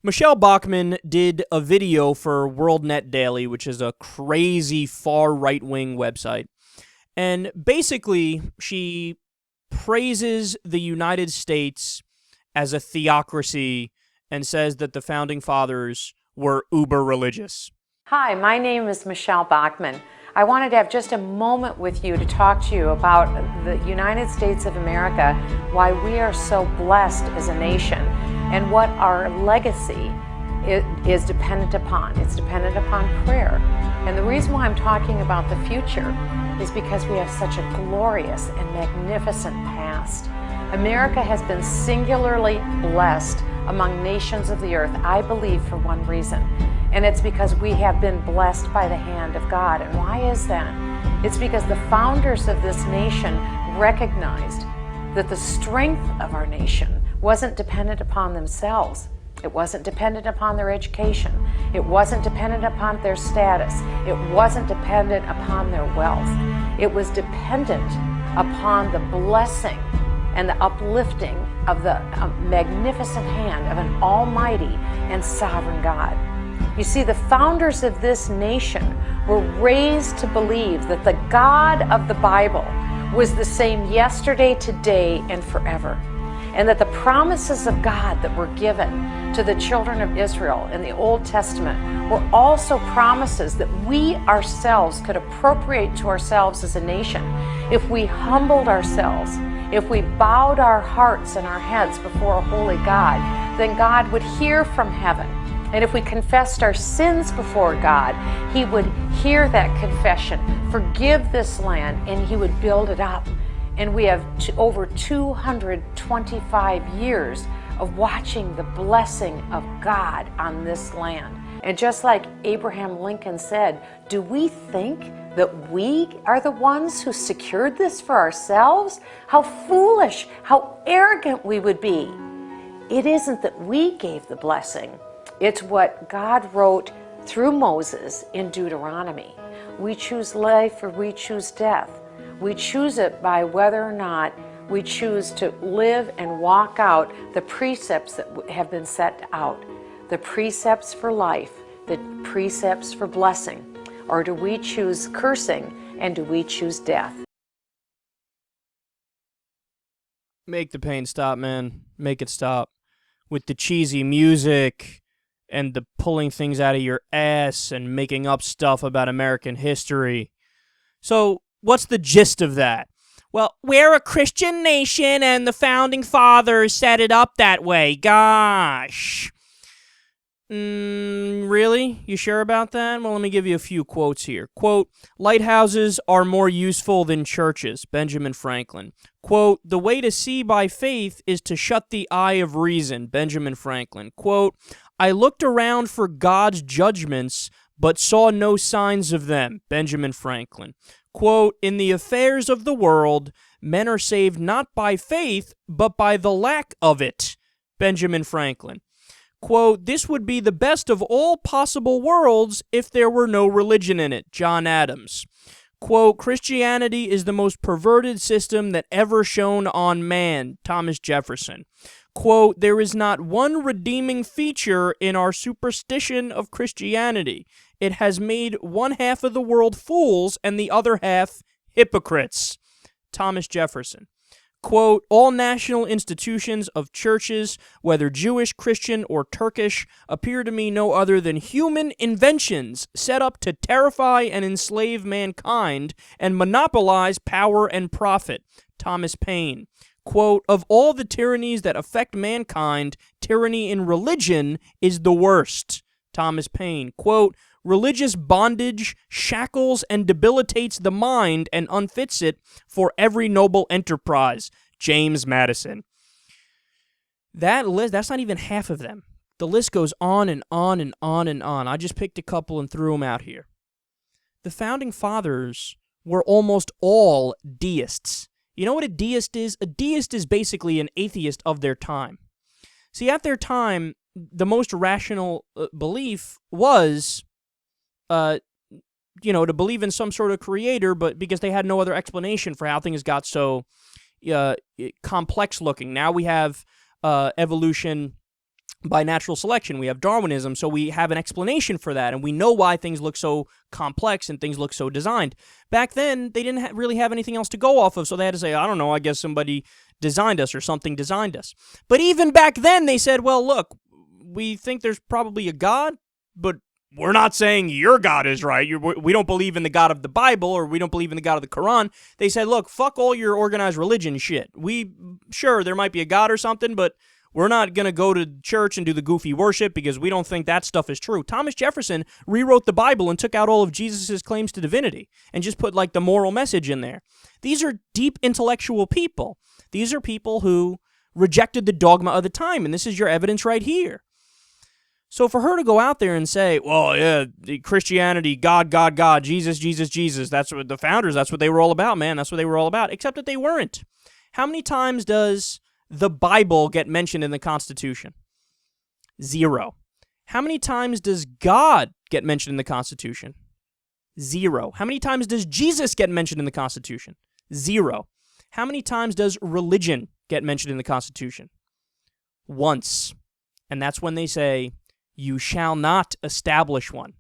Michelle Bachmann did a video for WorldNet Daily, which is a crazy far right-wing website. And basically, she praises the United States as a theocracy and says that the Founding Fathers were uber religious. Hi, my name is Michelle Bachmann. I wanted to have just a moment with you to talk to you about the United States of America, why we are so blessed as a nation, and what our legacy is dependent upon. It's dependent upon prayer. And the reason why I'm talking about the future is because we have such a glorious and magnificent past. America has been singularly blessed among nations of the earth, I believe, for one reason. And it's because we have been blessed by the hand of God. And why is that? It's because the founders of this nation recognized that the strength of our nation wasn't dependent upon themselves. It wasn't dependent upon their education. It wasn't dependent upon their status. It wasn't dependent upon their wealth. It was dependent upon the blessing and the uplifting of the magnificent hand of an almighty and sovereign God. You see, the founders of this nation were raised to believe that the God of the Bible was the same yesterday, today, and forever. And that the promises of God that were given to the children of Israel in the Old Testament were also promises that we ourselves could appropriate to ourselves as a nation if we humbled ourselves, if we bowed our hearts and our heads before a holy God. Then God would hear from heaven. And if we confessed our sins before God, He would hear that confession, forgive this land, and He would build it up. And we have over 225 years of watching the blessing of God on this land. And just like Abraham Lincoln said, do we think that we are the ones who secured this for ourselves? How foolish, how arrogant we would be. It isn't that we gave the blessing. It's what God wrote through Moses in Deuteronomy. We choose life or we choose death. We choose it by whether or not we choose to live and walk out the precepts that have been set out. The precepts for life, the precepts for blessing. Or do we choose cursing and do we choose death? Make the pain stop, man. Make it stop. With the cheesy music and the pulling things out of your ass and making up stuff about American history. So, what's the gist of that? Well, we're a Christian nation and the Founding Fathers set it up that way. Gosh. Really? You sure about that? Well, let me give you a few quotes here. Quote, lighthouses are more useful than churches, Benjamin Franklin. Quote, the way to see by faith is to shut the eye of reason, Benjamin Franklin. Quote, I looked around for God's judgments, but saw no signs of them, Benjamin Franklin. Quote, in the affairs of the world, men are saved not by faith, but by the lack of it, Benjamin Franklin. Quote, this would be the best of all possible worlds if there were no religion in it, John Adams. Quote, Christianity is the most perverted system that ever shone on man, Thomas Jefferson. Quote, there is not one redeeming feature in our superstition of Christianity. It has made one half of the world fools and the other half hypocrites. Thomas Jefferson. Quote, all national institutions of churches, whether Jewish, Christian, or Turkish, appear to me no other than human inventions set up to terrify and enslave mankind and monopolize power and profit. Thomas Paine. Quote, of all the tyrannies that affect mankind, tyranny in religion is the worst. Thomas Paine. Quote, religious bondage shackles and debilitates the mind and unfits it for every noble enterprise. James Madison. That list, that's not even half of them. The list goes on and on and on and on. I just picked a couple and threw them out here. The Founding Fathers were almost all deists. You know what a deist is? A deist is basically an atheist of their time. See, at their time, the most rational belief was to believe in some sort of creator, but because they had no other explanation for how things got so complex looking. Now we have evolution by natural selection. We have Darwinism, so we have an explanation for that, and we know why things look so complex and things look so designed. Back then, they didn't really have anything else to go off of, so they had to say, I don't know, I guess somebody designed us or something designed us. But even back then, they said, well, look, we think there's probably a God, but we're not saying your God is right. We don't believe in the God of the Bible, or we don't believe in the God of the Quran. They said, look, fuck all your organized religion shit. Sure, there might be a God or something, but we're not going to go to church and do the goofy worship because we don't think that stuff is true. Thomas Jefferson rewrote the Bible and took out all of Jesus' claims to divinity and just put like the moral message in there. These are deep intellectual people. These are people who rejected the dogma of the time, and this is your evidence right here. So for her to go out there and say, well, yeah, Christianity, God, God, God, Jesus, Jesus, Jesus, that's what the founders, that's what they were all about, man. That's what they were all about, except that they weren't. How many times does the Bible get mentioned in the Constitution? 0. How many times does God get mentioned in the Constitution? 0. How many times does Jesus get mentioned in the Constitution? 0. How many times does religion get mentioned in the Constitution? Once. And that's when they say, you shall not establish one.